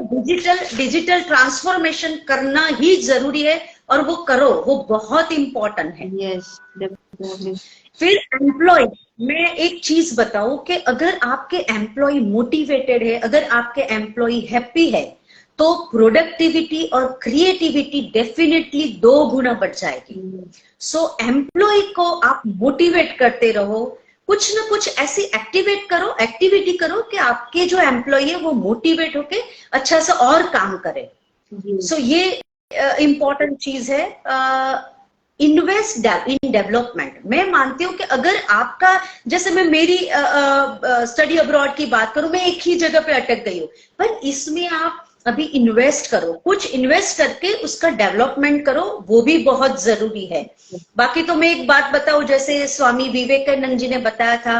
डिजिटल ट्रांसफॉर्मेशन करना ही जरूरी है, और वो करो, वो बहुत इंपॉर्टेंट है। Yes, definitely. फिर एम्प्लॉय, मैं एक चीज बताऊं कि अगर आपके एम्प्लॉय मोटिवेटेड है, अगर आपके एम्प्लॉय हैप्पी है, तो प्रोडक्टिविटी और क्रिएटिविटी डेफिनेटली 2 गुना बढ़ जाएगी। सो एम्प्लॉय को आप मोटिवेट करते रहो, कुछ ना कुछ ऐसी एक्टिविटी करो कि आपके जो एम्प्लॉय है वो मोटिवेट होके अच्छा सा और काम करे। सो ये इंपॉर्टेंट चीज है। इन्वेस्ट इन डेवलपमेंट, मैं मानती हूँ कि अगर आपका, जैसे मैं मेरी स्टडी अब्रॉड की बात करूं, मैं एक ही जगह पे अटक गई हूँ, पर इसमें आप अभी इन्वेस्ट करो, कुछ इन्वेस्ट करके उसका डेवलपमेंट करो, वो भी बहुत जरूरी है। बाकी तो मैं एक बात बताऊं, जैसे स्वामी विवेकानंद जी ने बताया था,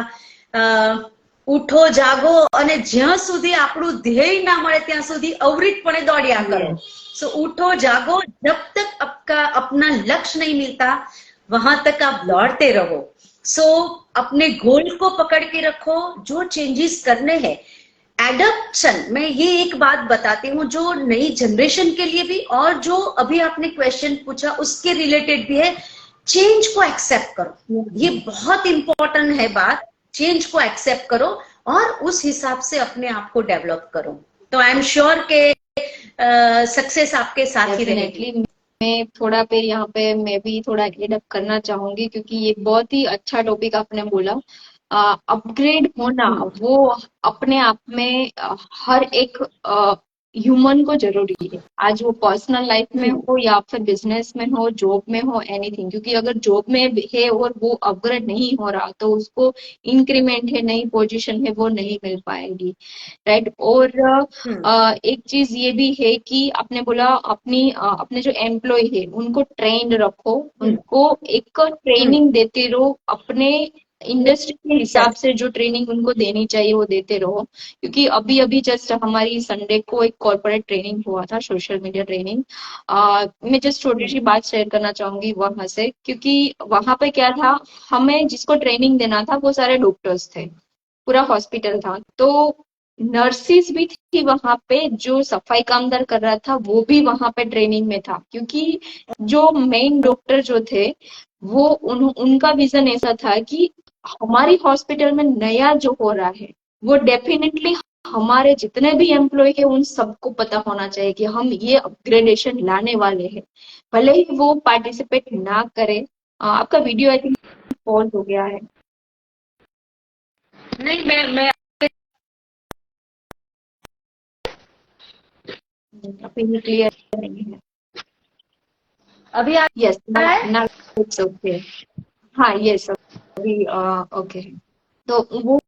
उठो जागो અને જ્યાં સુધી આપણું ધ્યેય ના મળે ત્યાં સુધી અવિરતપણે દોડ્યા કરો। सो उठो जागो, जब तक आपका अपना लक्ष्य नहीं मिलता वहां तक आप दौड़ते रहो। सो अपने गोल को पकड़ के रखो, जो चेंजेस करने हैं। एडप्शन, मैं ये एक बात बताती हूँ जो नई जनरेशन के लिए भी, और जो अभी आपने क्वेश्चन पूछा उसके रिलेटेड भी है, चेंज को एक्सेप्ट करो। ये बहुत इंपॉर्टेंट है बात, चेंज को एक्सेप्ट करो और उस हिसाब से अपने आप को डेवलप करो। तो आई एम श्योर के सक्सेस आपके साथ ही रहेगी। मैं थोड़ा पे यहाँ पे मैं भी थोड़ा एड अप करना चाहूंगी, क्योंकि ये बहुत ही अच्छा टॉपिक आपने बोला। अपग्रेड होना वो अपने आप में हर एक ह्यूमन को जरूरी है, आज वो पर्सनल लाइफ में हो या फिर बिजनेस में हो, जॉब में हो, एनीथिंग। क्योंकि अगर जॉब में है और वो अपग्रेड नहीं हो रहा, तो उसको इंक्रीमेंट है, नई पोजीशन है, वो नहीं मिल पाएगी, राइट। और एक चीज ये भी है कि आपने बोला अपने जो एम्प्लॉय है उनको ट्रेंड रखो, उनको एक ट्रेनिंग देते रहो, अपने इंडस्ट्री के हिसाब से जो ट्रेनिंग उनको देनी चाहिए वो देते रहो। क्योंकि अभी अभी जस्ट हमारी संडे को एक कॉर्पोरेट ट्रेनिंग हुआ था, सोशल मीडिया ट्रेनिंग। मैं जस्ट छोटी सी बात शेयर करना चाहूंगी वहां से, क्योंकि वहां पे क्या था, हमें जिसको ट्रेनिंग देना था वो सारे डॉक्टर्स थे, पूरा हॉस्पिटल था। तो नर्सिस भी थी वहां पे, जो सफाई कामदार कर रहा था वो भी वहां पे ट्रेनिंग में था, क्योंकि जो मेन डॉक्टर जो थे वो उनका विजन ऐसा था कि हमारी हॉस्पिटल में नया जो हो रहा है वो डेफिनेटली हमारे जितने भी एम्प्लॉय है उन सबको पता होना चाहिए कि हम ये अपग्रेडेशन लाने वाले हैं, भले ही वो पार्टिसिपेट ना करे। आपका वीडियो आई थिंक पॉज हो गया है। नहीं, मैं अभी क्लियर नहीं है। अभी आ यस, रहा है। Now it's okay. हाँ यस, अभी ओके। तो वो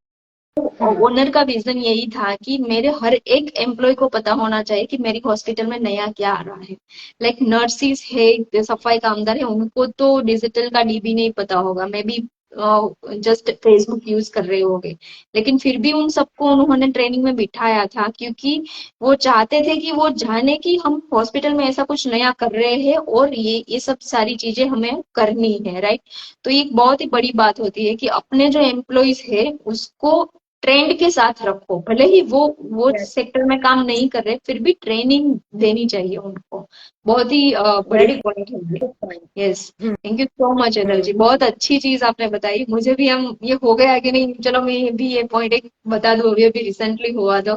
हम्म। ओनर का विजन यही था कि मेरे हर एक एम्प्लॉय को पता होना चाहिए कि मेरी हॉस्पिटल में नया क्या आ रहा है। लाइक नर्सिस है, सफाई कामदार है, उनको तो डिजिटल का डीबी नहीं पता होगा, may be just Facebook use कर रहे होंगे, लेकिन फिर भी उन सबको उन्होंने ट्रेनिंग में बिठाया था, क्योंकि वो चाहते थे कि वो जाने कि हम हॉस्पिटल में ऐसा कुछ नया कर रहे हैं और ये सब सारी चीजें हमें करनी है, राइट। तो ये एक बहुत ही बड़ी बात होती है कि अपने जो एम्प्लॉयज है उसको ट्रेंड के साथ रखो, भले ही वो सेक्टर में काम नहीं कर रहे, फिर भी ट्रेनिंग देनी चाहिए उनको। बहुत ही बड़ी वेरी पॉइंट है ये। Good point. Yes, hmm. Thank you so much अदल जी, हम्म। बहुत अच्छी चीज आपने बताई। मुझे भी हम ये हो गया कि नहीं, चलो मैं भी ये पॉइंट एक बता दूं, अभी रिसेंटली हुआ तो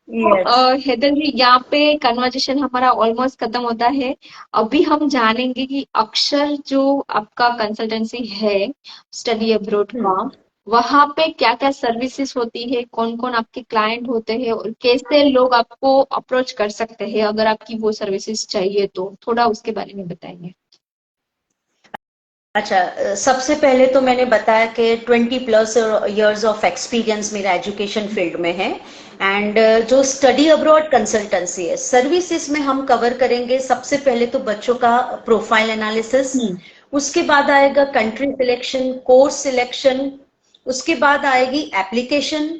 यस। हेतल जी, यहाँ पे कन्वर्जेशन हमारा ऑलमोस्ट खत्म होता है। अभी हम जानेंगे कि अक्षर जो आपका कंसल्टेंसी है स्टडी अब्रॉड का, वहां पे क्या क्या सर्विसेज होती है, कौन कौन आपके क्लाइंट होते हैं और कैसे लोग आपको अप्रोच कर सकते हैं अगर आपकी वो सर्विसेज चाहिए, तो थोड़ा उसके बारे में बताएंगे। अच्छा, सबसे पहले तो मैंने बताया कि 20+ इयर्स ऑफ एक्सपीरियंस मेरा एजुकेशन फील्ड में है। एंड जो स्टडी अब्रॉड कंसल्टेंसी है, सर्विसेज में हम कवर करेंगे सबसे पहले तो बच्चों का प्रोफाइल एनालिसिस, हम्म। उसके बाद आएगा कंट्री सिलेक्शन, कोर्स सिलेक्शन, उसके बाद आएगी एप्लीकेशन,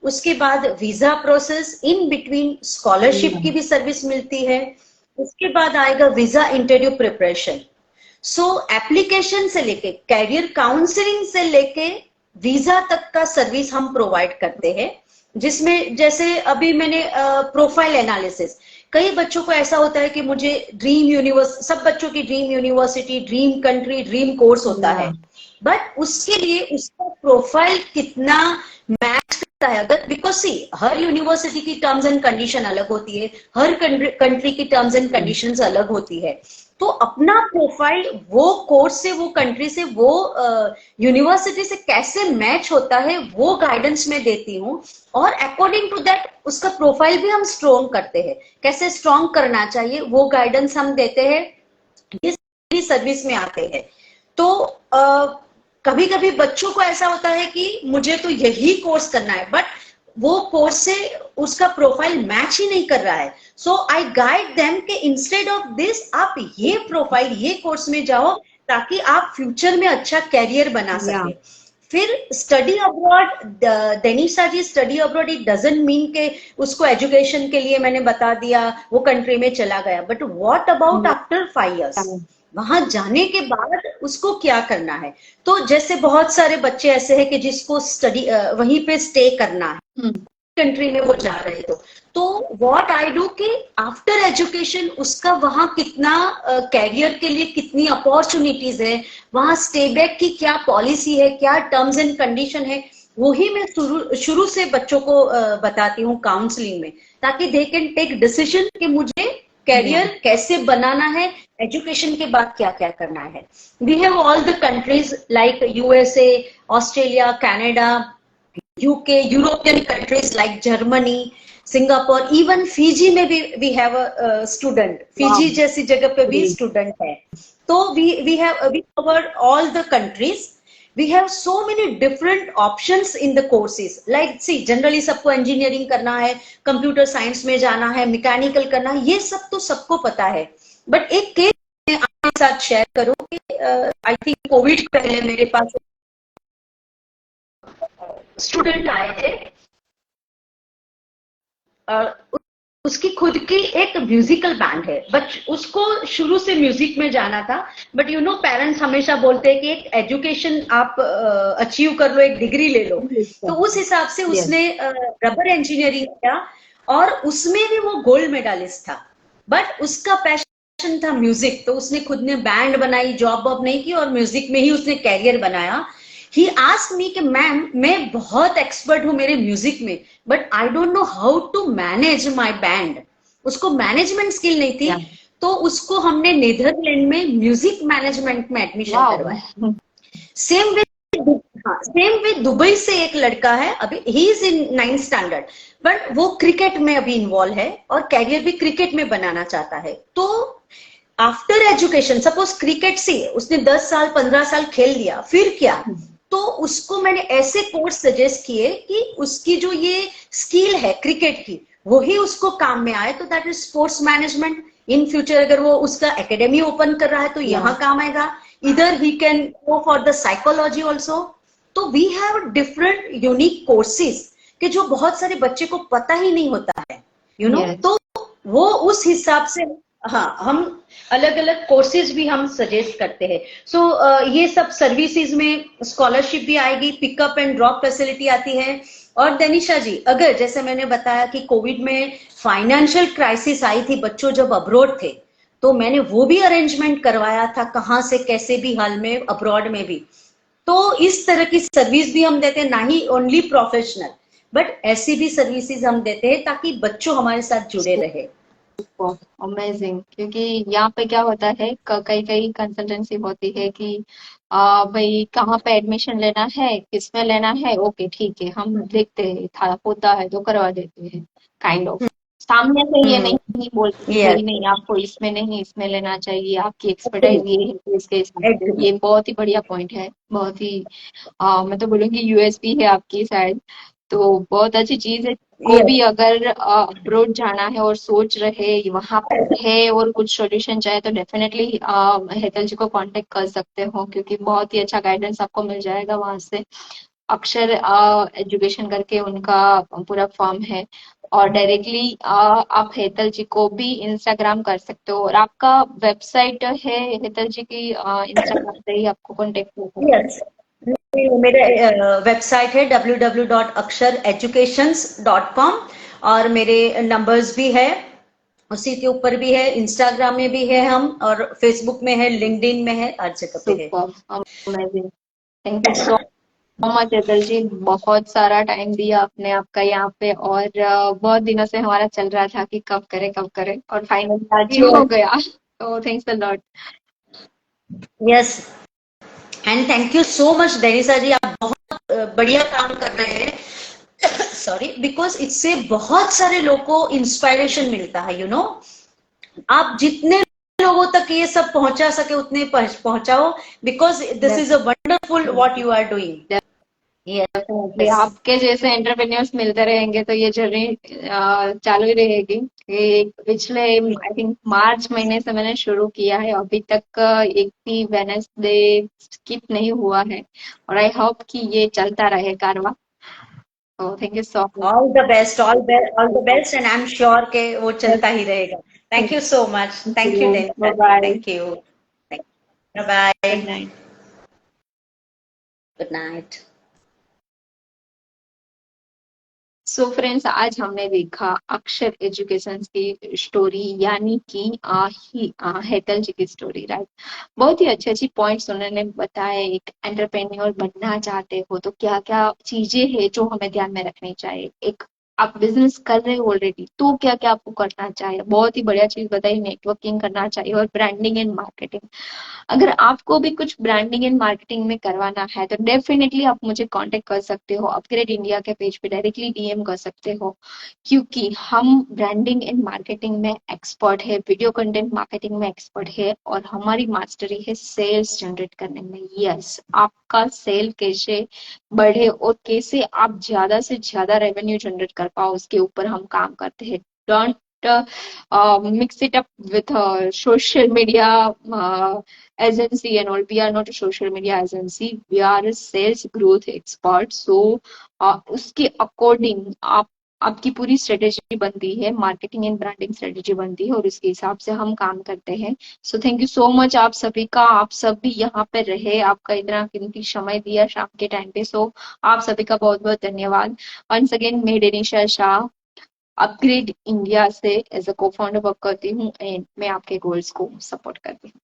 उसके बाद visa process, in between scholarship की भी सर्विस मिलती है, उसके बाद आएगा वीजा इंटरव्यू प्रिपरेशन। सो एप्लीकेशन से लेके कैरियर काउंसलिंग से लेके वीजा तक का सर्विस हम प्रोवाइड करते हैं, जिसमें जैसे अभी मैंने प्रोफाइल एनालिसिस, कई बच्चों को ऐसा होता है कि मुझे ड्रीम यूनिवर्स, सब बच्चों की dream university, dream country, dream course होता या है, बट उसके लिए उसका प्रोफाइल कितना मैच करता है, अगर बिकॉज सी हर यूनिवर्सिटी की टर्म्स एंड कंडीशन अलग होती है, हर कंट्री की टर्म्स एंड कंडीशंस अलग होती है। तो अपना प्रोफाइल वो कोर्स से, वो कंट्री से, वो यूनिवर्सिटी से कैसे मैच होता है वो गाइडेंस मैं देती हूँ, और अकॉर्डिंग टू दैट उसका प्रोफाइल भी हम स्ट्रॉन्ग करते हैं, कैसे स्ट्रॉन्ग करना चाहिए वो गाइडेंस हम देते हैं, ये सर्विस में आते हैं। तो कभी कभी बच्चों को ऐसा होता है कि मुझे तो यही कोर्स करना है, बट वो कोर्स से उसका प्रोफाइल मैच ही नहीं कर रहा है। सो आई गाइड देम कि इंस्टेड ऑफ दिस आप ये प्रोफाइल, ये कोर्स में जाओ, ताकि आप फ्यूचर में अच्छा कैरियर बना या सके। फिर study abroad, Denisha ji, study abroad it doesn't mean के उसको एजुकेशन के लिए मैंने बता दिया वो कंट्री में चला गया, but what about after 5 years, वहां जाने के बाद उसको क्या करना है। तो जैसे बहुत सारे बच्चे ऐसे हैं कि जिसको स्टडी वहीं पे स्टे करना है, कंट्री में वो जा रहे तो व्हाट आई डू कि आफ्टर एजुकेशन उसका वहां कितना कैरियर के लिए कितनी अपॉर्चुनिटीज है, वहां स्टे बैक की क्या पॉलिसी है, क्या टर्म्स एंड कंडीशन है, वही मैं शुरू से बच्चों को बताती हूँ काउंसलिंग में, ताकि दे कैन टेक डिसीजन कि मुझे कैरियर कैसे बनाना है, एजुकेशन के बाद क्या क्या करना है। We have all the countries like USA, Australia, Canada, UK, European countries like Germany, Singapore, even Fiji में भी we have a student, Fiji जैसी जगह पे भी स्टूडेंट है। तो we cover all the countries, we have so many different options in the courses, like see generally सबको engineering करना है, कंप्यूटर साइंस में जाना है, मैकेनिकल करना है, ये सब तो सबको पता है, बट एक केस मैं आपके साथ शेयर करूं कि आई थिंक कोविड पहले मेरे पास स्टूडेंट आए थे, और उसकी खुद की एक म्यूजिकल बैंड है, बट उसको शुरू से म्यूजिक में जाना था। बट यू नो पेरेंट्स हमेशा बोलते हैं कि एक एजुकेशन आप अचीव कर लो, एक डिग्री ले लो, तो उस हिसाब से Yes. उसने रबर इंजीनियरिंग किया और उसमें भी वो गोल्ड मेडलिस्ट था। बट उसका पैशन था म्यूजिक, तो उसने खुद ने बैंड बनाई, जॉब वॉब नहीं की और म्यूजिक में ही उसने कैरियर बनाया। ही आस्क्ड मी कि मैम मैं बहुत एक्सपर्ट हूं मेरे म्यूजिक में, but I don't know how to manage my band. उसको मैनेजमेंट स्किल नहीं थी, Yeah. तो उसको हमने नीदरलैंड में म्यूजिक मैनेजमेंट में एडमिशन Wow. करवाया। सेम विद हाँ, सेम विद दुबई से एक लड़का है, अभी ही is in 9th standard, but वो क्रिकेट में अभी इन्वॉल्व है और कैरियर भी क्रिकेट में बनाना चाहता है। तो आफ्टर एजुकेशन, सपोज क्रिकेट से उसने 10 साल 15 साल खेल लिया, फिर क्या? तो उसको मैंने ऐसे कोर्स सजेस्ट किए कि उसकी जो ये स्किल है क्रिकेट की, वही उसको काम में आए। तो that is sports management. In future अगर वो उसका एकेडमी ओपन कर रहा है तो यहाँ काम आएगा। इधर ही can go for the psychology also. तो we have different unique courses कि जो बहुत सारे बच्चे को पता ही नहीं होता है, यू नो। तो वो उस हिसाब से हाँ, हम अलग अलग कोर्सेज भी हम सजेस्ट करते हैं। सो ये सब सर्विसेज में स्कॉलरशिप भी आएगी, पिकअप एंड ड्रॉप फैसिलिटी आती है। और दनिशा जी, अगर जैसे मैंने बताया कि कोविड में फाइनेंशियल क्राइसिस आई थी, बच्चों जब अब्रॉड थे, तो मैंने वो भी अरेंजमेंट करवाया था, कहाँ से कैसे भी हाल में, अब्रॉड में भी। तो इस तरह की सर्विस भी हम देते हैं, ना ही ओनली प्रोफेशनल, बट ऐसी भी सर्विसेज हम देते हैं ताकि बच्चों हमारे साथ जुड़े रहे। अमेजिंग। क्योंकि यहाँ पे क्या होता है, कई कई कंसल्टेंसी होती है कि भाई कहाँ पे एडमिशन लेना है, किसमें लेना है, ओके ठीक है हम देखते हैं, था होता है तो करवा देते हैं, काइंड ऑफ। सामने से ये नहीं बोलते कि यस, भाई नहीं आपको इसमें नहीं इसमें लेना चाहिए, आपकी एक्सपर्टाइज ये है तो इसके हिसाब से। ये बहुत ही बढ़िया पॉइंट है, बहुत ही मैं तो बोलूंगी यूएसपी है आपकी शायद। तो बहुत अच्छी चीज है। को भी अगर अब्रोड जाना है और सोच रहे वहां पे है और कुछ सॉल्यूशन चाहे तो डेफिनेटली हेतल जी को कांटेक्ट कर सकते हो, क्योंकि बहुत ही अच्छा गाइडेंस आपको मिल जाएगा वहां से। अक्षर एजुकेशन करके उनका पूरा फॉर्म है। और डायरेक्टली आप हेतल जी को भी इंस्टाग्राम कर सकते हो, और आपका वेबसाइट है हेतल जी की, इंस्टाग्राम से ही आपको कांटेक्ट कर सकते हैं। यस, मेरा वेबसाइट है www.akshareducations.com और मेरे नंबर्स भी है, उसी के ऊपर भी है, इंस्टाग्राम में भी है हम, और फेसबुक में है, लिंक्डइन में है, हर जगह पे है। Super amazing. Thank you so much Hetal ji, बहुत सारा टाइम दिया आपने आपका यहाँ पे, और बहुत दिनों से हमारा चल रहा था कि कब करें और फाइनली आज हो गया। तो thanks a lot. Yes, and thank you so much Denisa ji, आप बहुत बढ़िया काम कर रहे हैं। सॉरी, बिकॉज इससे बहुत सारे लोगों को इंस्पायरेशन मिलता है, यू नो। आप जितने लोगों तक ये सब पहुंचा सके उतने पहुंचाओ, because this is a wonderful what you are doing. Definitely yes, आपके जैसे एंटरप्रेन्योर्स मिलते रहेंगे तो ये जर्नी चालू ही रहेगी। कि पिछले आई थिंक मार्च महीने से मैंने शुरू किया है, अभी तक एक भी वेडनेसडे स्किप नहीं हुआ है, और आई होप कि ये चलता रहे कारवा। तो thank you so all the best, all the best, and I am sure के वो चलता ही रहेगा। Thank you so much, thank you much. Denisa ji, bye thank you, bye bye, good night. Good night. So friends, आज हमने देखा अक्षर education की स्टोरी, यानी कि हेतल जी की स्टोरी, राइट। बहुत ही अच्छे अच्छी पॉइंट्स उन्होंने बताए। एक एंटरप्रेन्योर बनना चाहते हो तो क्या क्या चीजें हैं जो हमें ध्यान में रखनी चाहिए, एक आप बिजनेस कर रहे हो ऑलरेडी तो क्या क्या आपको करना चाहिए, बहुत ही बढ़िया चीज बताई। नेटवर्किंग करना चाहिए और ब्रांडिंग एंड मार्केटिंग। अगर आपको भी कुछ ब्रांडिंग एंड मार्केटिंग में करवाना है तो डेफिनेटली आप मुझे कांटेक्ट कर सकते हो, अपग्रेड इंडिया के पेज पे डायरेक्टली डीएम कर सकते हो, क्योंकि हम ब्रांडिंग एंड मार्केटिंग में एक्सपर्ट है, वीडियो कंटेंट मार्केटिंग में एक्सपर्ट है, और हमारी मास्टरी है सेल्स जनरेट करने में। यस, आपका सेल कैसे बढ़े और कैसे आप ज्यादा से ज्यादा रेवेन्यू जनरेट कर पाओ, उसके ऊपर हम काम करते हैं। Don't mix it up with social media agency and all. We are not a social media agency. We are a sales growth expert. So उसके अकॉर्डिंग आप आपकी पूरी स्ट्रेटेजी बनती है, मार्केटिंग एंड ब्रांडिंग स्ट्रेटेजी बनती है और उसके हिसाब से हम काम करते हैं। So thank you so much आप सभी का, आप सब भी यहाँ पे रहे, आपका इतना कीमती समय दिया शाम के टाइम पे। सो आप सभी का बहुत बहुत धन्यवाद। वंस अगेन मैं डेनिशा शाह अपग्रेड इंडिया से as a co founder work करती हूँ एंड मैं आपके गोल्स को सपोर्ट करती हूँ।